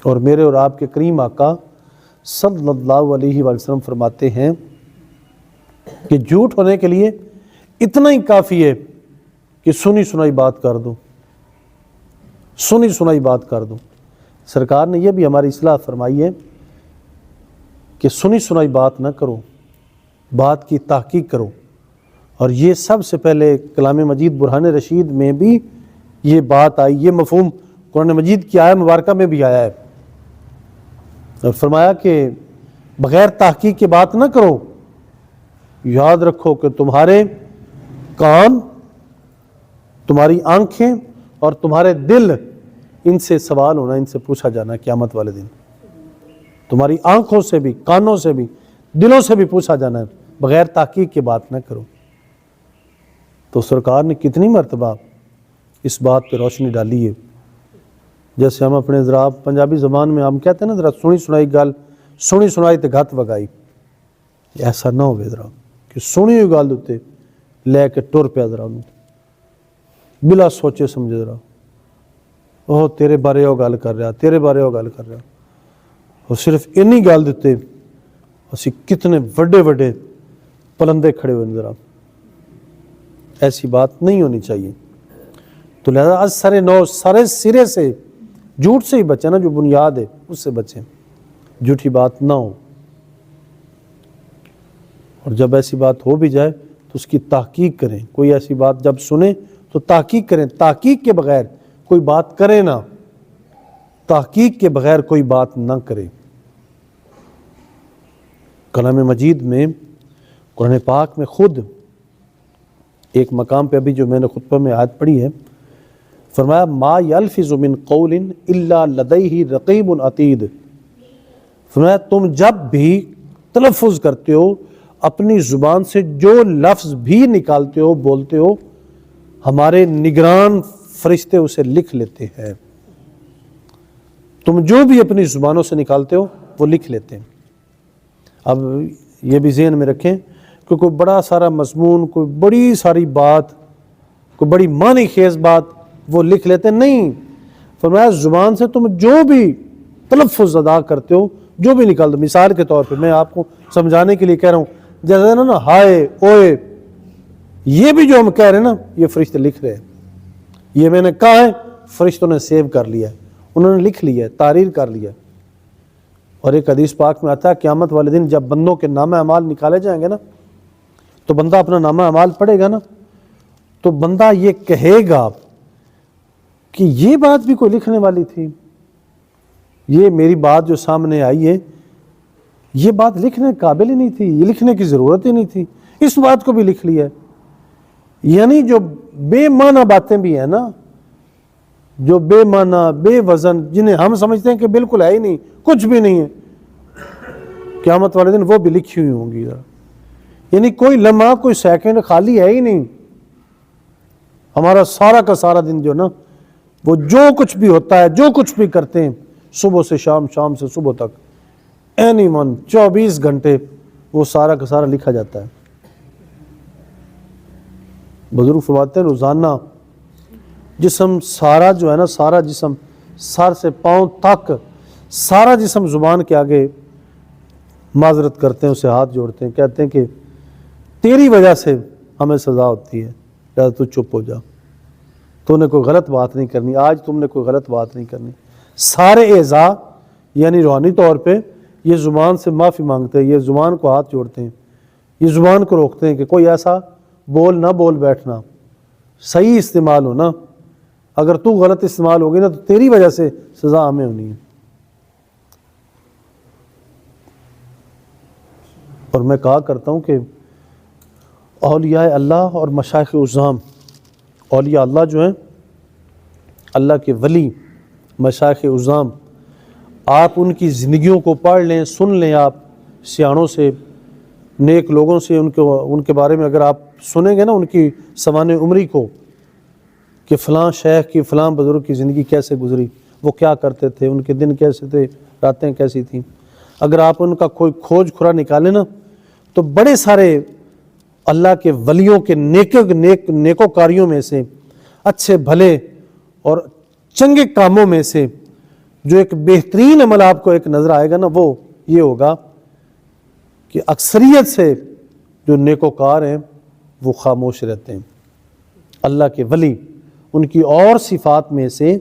اور میرے اور آپ کے کریم آقا صلی اللہ علیہ وآلہ وسلم فرماتے ہیں کہ جھوٹ ہونے کے لیے اتنا ہی کافی ہے کہ سنی سنائی بات کر دو، سنی سنائی بات کر دو۔ سرکار نے یہ بھی ہماری اصلاح فرمائی ہے کہ سنی سنائی بات نہ کرو، بات کی تحقیق کرو۔ اور یہ سب سے پہلے کلام مجید برہان رشید میں بھی یہ بات آئی، یہ مفہوم قرآن مجید کی آیہ مبارکہ میں بھی آیا ہے، اور فرمایا کہ بغیر تحقیق کے بات نہ کرو۔ یاد رکھو کہ تمہارے کان، تمہاری آنکھیں اور تمہارے دل، ان سے سوال ہونا، ان سے پوچھا جانا قیامت والے دن۔ تمہاری آنکھوں سے بھی، کانوں سے بھی، دلوں سے بھی پوچھا جانا ہے، بغیر تحقیق کے بات نہ کرو۔ تو سرکار نے کتنی مرتبہ اس بات پہ روشنی ڈالی ہے۔ جیسے ہم اپنے ذرا پنجابی زبان میں ہم کہتے ہیں نا، ذرا سنی سنائی گل، سنی سنائی تے گھت وگائی۔ ایسا نہ ہوئے ذرا کہ سنی ہوئی گل ہوتے لے کے ٹر پیا ذرا انہوں بلا سوچے سمجھے ذرا وہ تیرے بارے وہ گل کر رہا، تیرے بارے وہ گل کر رہا، اور صرف انہی گل دیتے اسی کتنے وڈے وڈے پلندے کھڑے ہوئے ذرا۔ ایسی بات نہیں ہونی چاہیے۔ تو لہذا از سارے نو، سارے سرے سے جھوٹ سے ہی بچیں نا، جو بنیاد ہے اس سے بچیں، جھوٹی بات نہ ہو۔ اور جب ایسی بات ہو بھی جائے تو اس کی تحقیق کریں۔ کوئی ایسی بات جب سنیں تو تحقیق کریں، تحقیق کے بغیر کوئی بات کرے نہ، تحقیق کے بغیر کوئی بات نہ کرے۔ کلام مجید میں، قرآن پاک میں خود ایک مقام پہ ابھی جو میں نے خطبہ میں آیت پڑھی ہے، فرمایا ما یلفظ من قول الا لدیہ رقیب عتید۔ فرمایا تم جب بھی تلفظ کرتے ہو، اپنی زبان سے جو لفظ بھی نکالتے ہو، بولتے ہو، ہمارے نگران فرشتے اسے لکھ لیتے ہیں۔ تم جو بھی اپنی زبانوں سے نکالتے ہو وہ لکھ لیتے ہیں۔ اب یہ بھی ذہن میں رکھیں کہ کوئی بڑا سارا مضمون، کوئی بڑی ساری بات، کوئی بڑی معنی خیز بات وہ لکھ لیتے ہیں، نہیں۔ فرمایا زبان سے تم جو بھی تلفظ ادا کرتے ہو، جو بھی نکال دو۔ مثال کے طور پہ میں آپ کو سمجھانے کے لیے کہہ رہا ہوں، جیسے نا ہائے، اوئے، یہ بھی جو ہم کہہ رہے ہیں نا، یہ فرشتے لکھ رہے ہیں۔ یہ میں نے کہا ہے، فرشتوں نے سیو کر لیا ہے، انہوں نے لکھ لیا ہے، تحریر کر لیا ہے۔ اور ایک حدیث پاک میں آتا ہے قیامت والے دن جب بندوں کے نامہ اعمال نکالے جائیں گے نا، تو بندہ اپنا نامہ اعمال پڑھے گا نا، تو بندہ یہ کہے گا کہ یہ بات بھی کوئی لکھنے والی تھی، یہ میری بات جو سامنے آئی ہے یہ بات لکھنے قابل ہی نہیں تھی، یہ لکھنے کی ضرورت ہی نہیں تھی، اس بات کو بھی لکھ لیا ہے۔ یعنی جو بے معنی باتیں بھی ہیں نا، جو بے معنی، بے وزن، جنہیں ہم سمجھتے ہیں کہ بالکل ہے ہی نہیں، کچھ بھی نہیں ہے، قیامت والے دن وہ بھی لکھی ہوئی ہوں گی۔ یعنی کوئی لمحہ، کوئی سیکنڈ خالی ہے ہی نہیں۔ ہمارا سارا کا سارا دن جو نا، وہ جو کچھ بھی ہوتا ہے، جو کچھ بھی کرتے ہیں، صبح سے شام، شام سے صبح تک، اینی ون 24 گھنٹے وہ سارا کا سارا لکھا جاتا ہے۔ بزرگ فرماتے ہیں روزانہ جسم سارا جو ہے نا، سارا جسم سر سے پاؤں تک، سارا جسم زبان کے آگے معذرت کرتے ہیں، اسے ہاتھ جوڑتے ہیں، کہتے ہیں کہ تیری وجہ سے ہمیں سزا ہوتی ہے، لہذا تو چپ ہو جا، تو نے کوئی غلط بات نہیں کرنی، آج تم نے کوئی غلط بات نہیں کرنی۔ سارے اعضاء یعنی روحانی طور پہ یہ زبان سے معافی مانگتے ہیں، یہ زبان کو ہاتھ جوڑتے ہیں، یہ زبان کو روکتے ہیں کہ کوئی ایسا بول نہ بول بیٹھنا، صحیح استعمال ہونا، اگر تو غلط استعمال ہوگی نا تو تیری وجہ سے سزا ہمیں ہونی ہے۔ اور میں کہا کرتا ہوں کہ اولیاء اللہ اور مشائخ اعظام، اولیاء اللہ جو ہیں، اللہ کے ولی، مشائخ اعظام، آپ ان کی زندگیوں کو پڑھ لیں، سن لیں، آپ سیاحوں سے، نیک لوگوں سے ان کے بارے میں اگر آپ سنیں گے نا، ان کی سوانح عمری کو، کہ فلاں شیخ کی، فلاں بزرگ کی زندگی کیسے گزری، وہ کیا کرتے تھے، ان کے دن کیسے تھے، راتیں کیسی تھیں، اگر آپ ان کا کوئی کھوج کھرا نکالیں نا، تو بڑے سارے اللہ کے ولیوں کے نیکوکاریوں میں سے، اچھے بھلے اور چنگے کاموں میں سے جو ایک بہترین عمل آپ کو ایک نظر آئے گا نا، وہ یہ ہوگا کہ اکثریت سے جو نیکوکار ہیں وہ خاموش رہتے ہیں۔ اللہ کے ولی ان کی اور صفات میں سے،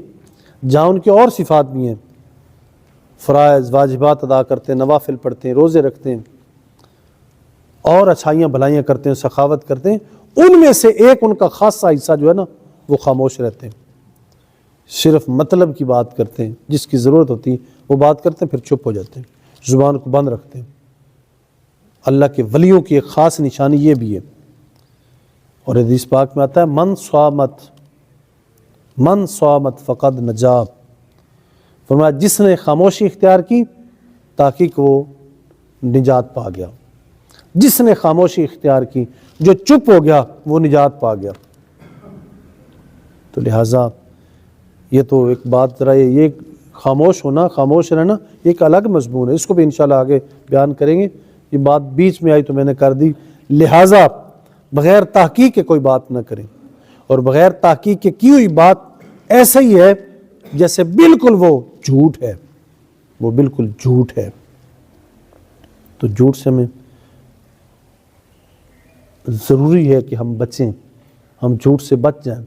جہاں ان کی اور صفات بھی ہیں، فرائض واجبات ادا کرتے ہیں، نوافل پڑھتے ہیں، روزے رکھتے ہیں، اور اچھائیاں بھلائیاں کرتے ہیں، سخاوت کرتے ہیں، ان میں سے ایک ان کا خاصہ حصہ جو ہے نا وہ خاموش رہتے ہیں، صرف مطلب کی بات کرتے ہیں، جس کی ضرورت ہوتی ہے وہ بات کرتے ہیں، پھر چپ ہو جاتے ہیں، زبان کو بند رکھتے ہیں۔ اللہ کے ولیوں کی ایک خاص نشانی یہ بھی ہے، اور حدیث پاک میں آتا ہے من صامت فقد نجا، فرمایا جس نے خاموشی اختیار کی تحقیق وہ نجات پا گیا، جس نے خاموشی اختیار کی، جو چپ ہو گیا وہ نجات پا گیا۔ تو لہٰذا یہ تو ایک بات ذرا یہ خاموش ہونا، خاموش رہنا ایک الگ مضمون ہے، اس کو بھی انشاءاللہ آگے بیان کریں گے۔ یہ بات بیچ میں آئی تو میں نے کر دی، لہٰذا بغیر تحقیق کے کوئی بات نہ کریں، اور بغیر تحقیق کے کی ہوئی بات ایسا ہی ہے جیسے بالکل وہ جھوٹ ہے، وہ بالکل جھوٹ ہے۔ تو جھوٹ سے ہمیں ضروری ہے کہ ہم بچیں، ہم جھوٹ سے بچ جائیں۔